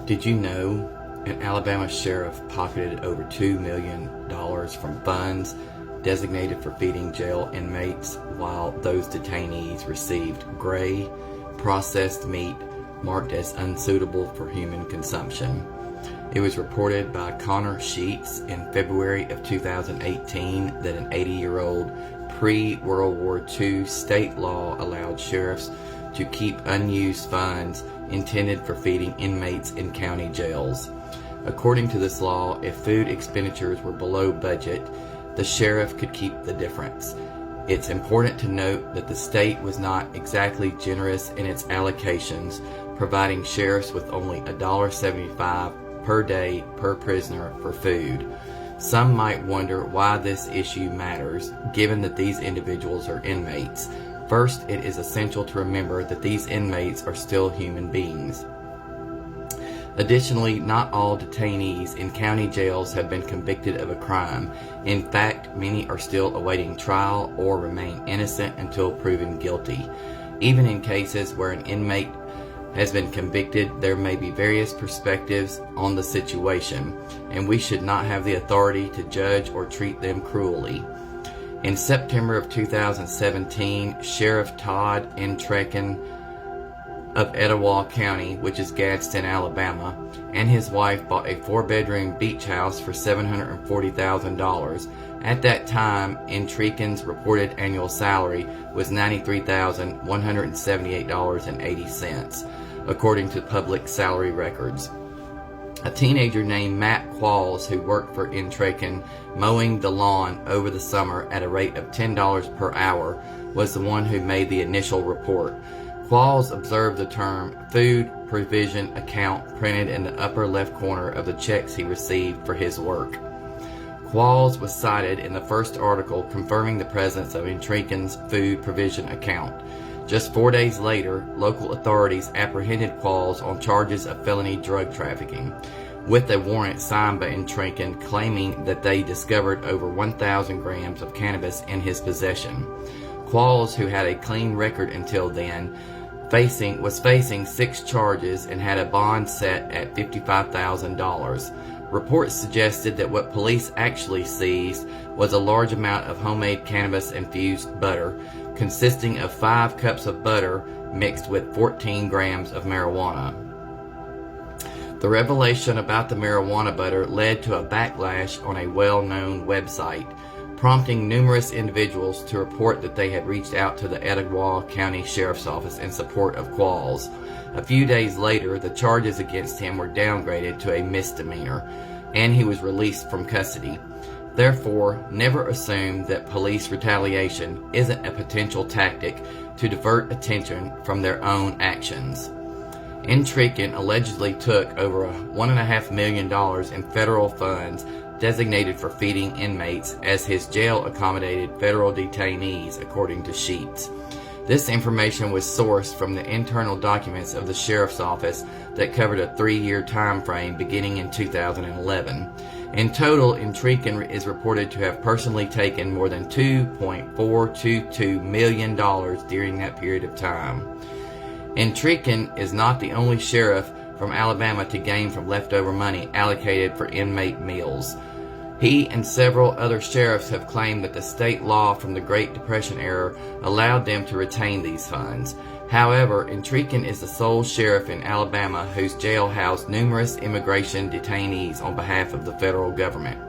Did you know an Alabama sheriff pocketed over $2 million from funds designated for feeding jail inmates while those detainees received gray, processed meat marked as unsuitable for human consumption? It was reported by Connor Sheets in February of 2018 that an 80-year-old pre-World War II state law allowed sheriffs to keep unused funds intended for feeding inmates in county jails. According to this law, if food expenditures were below budget, the sheriff could keep the difference. It's important to note that the state was not exactly generous in its allocations, providing sheriffs with only $1.75 per day per prisoner for food. Some might wonder why this issue matters, given that these individuals are inmates. First, it is essential to remember that these inmates are still human beings. Additionally, not all detainees in county jails have been convicted of a crime. In fact, many are still awaiting trial or remain innocent until proven guilty. Even in cases where an inmate has been convicted, there may be various perspectives on the situation, and we should not have the authority to judge or treat them cruelly. In September of 2017, Sheriff Todd Entrekin of Etowah County, which is Gadsden, Alabama, and his wife bought a 4-bedroom beach house for $740,000. At that time, Entrekin's reported annual salary was $93,178.80, according to public salary records. A teenager named Matt Qualls, who worked for Entrekin mowing the lawn over the summer at a rate of $10 per hour, was the one who made the initial report. Qualls observed the term food provision account printed in the upper left corner of the checks he received for his work. Qualls was cited in the first article confirming the presence of Entrekin's food provision account. Just 4 days later, local authorities apprehended Qualls on charges of felony drug trafficking, with a warrant signed by Entrekin claiming that they discovered over 1,000 grams of cannabis in his possession. Qualls, who had a clean record until then, was facing 6 charges and had a bond set at $55,000. Reports suggested that what police actually seized was a large amount of homemade cannabis-infused butter, consisting of 5 cups of butter mixed with 14 grams of marijuana. The revelation about the marijuana butter led to a backlash on a well-known website, prompting numerous individuals to report that they had reached out to the Etowah County Sheriff's Office in support of Qualls. A few days later, the charges against him were downgraded to a misdemeanor, and he was released from custody. Therefore, never assume that police retaliation isn't a potential tactic to divert attention from their own actions. Entrekin allegedly took over $1.5 million in federal funds designated for feeding inmates as his jail accommodated federal detainees, according to Sheets. This information was sourced from the internal documents of the sheriff's office that covered a 3-year time frame beginning in 2011. In total, Entrekin is reported to have personally taken more than $2.422 million during that period of time. Entrekin is not the only sheriff from Alabama to gain from leftover money allocated for inmate meals. He and several other sheriffs have claimed that the state law from the Great Depression era allowed them to retain these funds. However, Entrekin is the sole sheriff in Alabama whose jail housed numerous immigration detainees on behalf of the federal government.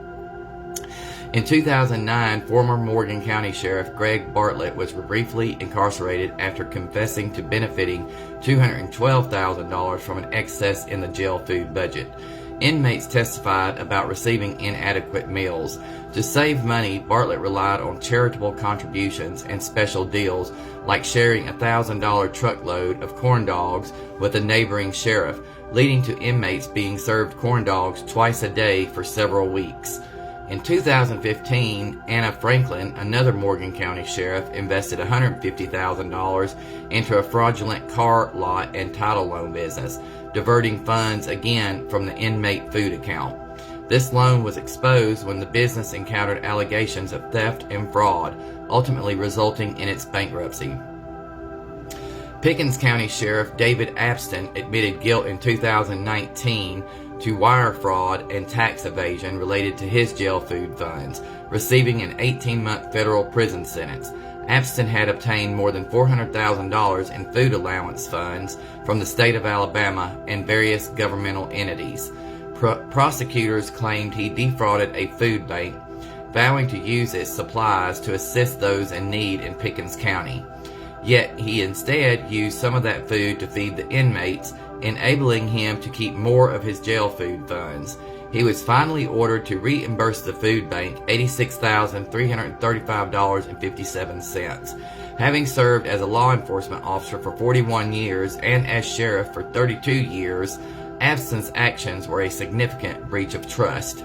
In 2009, former Morgan County Sheriff Greg Bartlett was briefly incarcerated after confessing to benefiting $212,000 from an excess in the jail food budget. Inmates testified about receiving inadequate meals. To save money, Bartlett relied on charitable contributions and special deals, like sharing a $1,000 truckload of corn dogs with a neighboring sheriff, leading to inmates being served corn dogs twice a day for several weeks. In 2015, Anna Franklin, another Morgan County sheriff, invested $150,000 into a fraudulent car lot and title loan business, diverting funds again from the inmate food account. This loan was exposed when the business encountered allegations of theft and fraud, ultimately resulting in its bankruptcy. Pickens County Sheriff David Abston admitted guilt in 2019 to wire fraud and tax evasion related to his jail food funds, receiving an 18-month federal prison sentence. Abston had obtained more than $400,000 in food allowance funds from the state of Alabama and various governmental entities. Prosecutors claimed he defrauded a food bank, vowing to use its supplies to assist those in need in Pickens County. Yet he instead used some of that food to feed the inmates, enabling him to keep more of his jail food funds. He was finally ordered to reimburse the food bank $86,335.57. Having served as a law enforcement officer for 41 years and as sheriff for 32 years, Abston's actions were a significant breach of trust.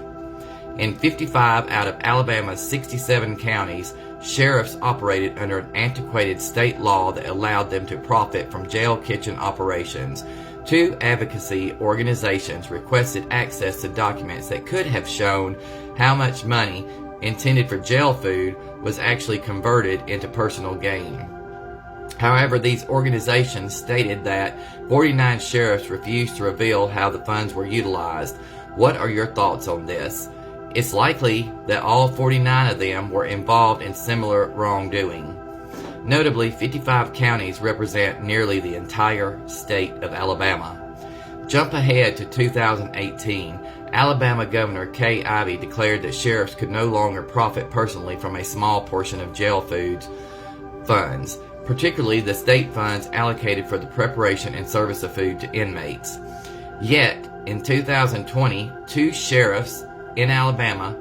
In 55 out of Alabama's 67 counties, sheriffs operated under an antiquated state law that allowed them to profit from jail kitchen operations. Two advocacy organizations requested access to documents that could have shown how much money intended for jail food was actually converted into personal gain. However, these organizations stated that 49 sheriffs refused to reveal how the funds were utilized. What are your thoughts on this? It's likely that all 49 of them were involved in similar wrongdoing. Notably, 55 counties represent nearly the entire state of Alabama. Jump ahead to 2018. Alabama Governor Kay Ivey declared that sheriffs could no longer profit personally from a small portion of jail food funds, particularly the state funds allocated for the preparation and service of food to inmates. Yet, in 2020, two sheriffs in Alabama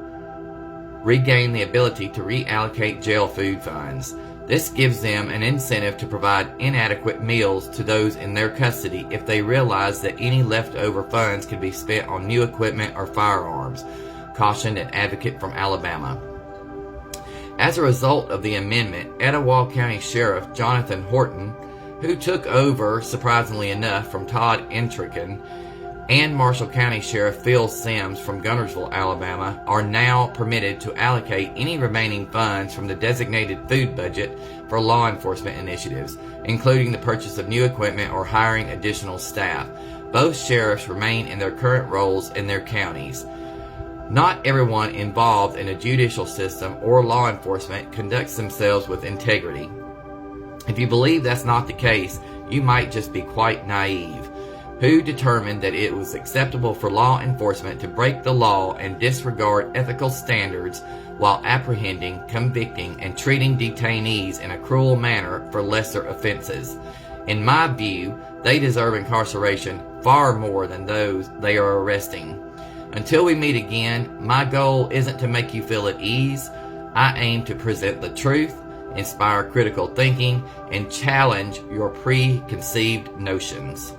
regained the ability to reallocate jail food funds. This gives them an incentive to provide inadequate meals to those in their custody if they realize that any leftover funds could be spent on new equipment or firearms, cautioned an advocate from Alabama. As a result of the amendment, Etowah County Sheriff Jonathan Horton, who took over, surprisingly enough, from Todd Entricken, and Marshall County Sheriff Phil Sims from Guntersville, Alabama, are now permitted to allocate any remaining funds from the designated food budget for law enforcement initiatives, including the purchase of new equipment or hiring additional staff. Both sheriffs remain in their current roles in their counties. Not everyone involved in a judicial system or law enforcement conducts themselves with integrity. If you believe that's not the case, you might just be quite naive. Who determined that it was acceptable for law enforcement to break the law and disregard ethical standards while apprehending, convicting, and treating detainees in a cruel manner for lesser offenses? In my view, they deserve incarceration far more than those they are arresting. Until we meet again, my goal isn't to make you feel at ease. I aim to present the truth, inspire critical thinking, and challenge your preconceived notions.